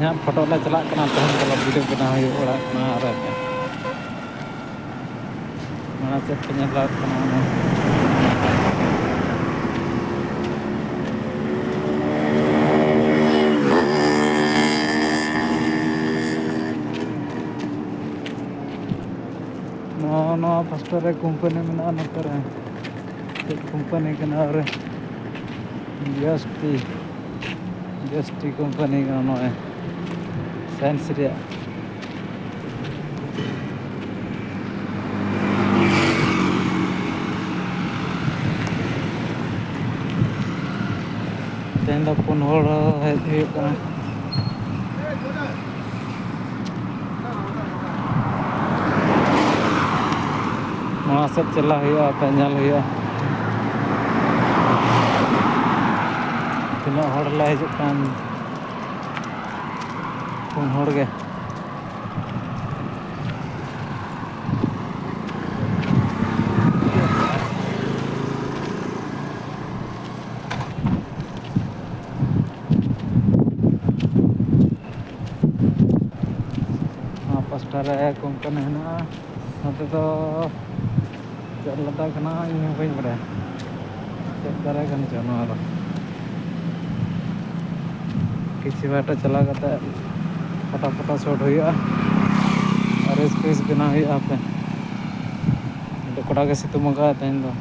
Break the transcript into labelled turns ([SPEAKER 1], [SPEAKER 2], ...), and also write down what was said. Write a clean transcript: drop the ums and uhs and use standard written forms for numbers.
[SPEAKER 1] हाँ फोटो ले चला करना तहन वाला वीडियो बना हुई ओड़ा ना अरे माना से पेनला करना नो फर्स्ट रे कंपनी में ना नतरे कंपनी के ना रे जीएसटी कंपनी का नो है साइंस रे तेन दा पुन होड़ है करना वहाँ से चला हुआ पेंजल हुआ तीना हड़ ले हजूकान पुन हड़ के पास्टा रे कंपनी है नते तो चलता करना इन बी बड़ा चेक दारे कन चनो आरो किसी बाटा चला करते फटा शॉट हुआ और स्पेस बना हुआ पे कोड़ा के सितुंग तेन दो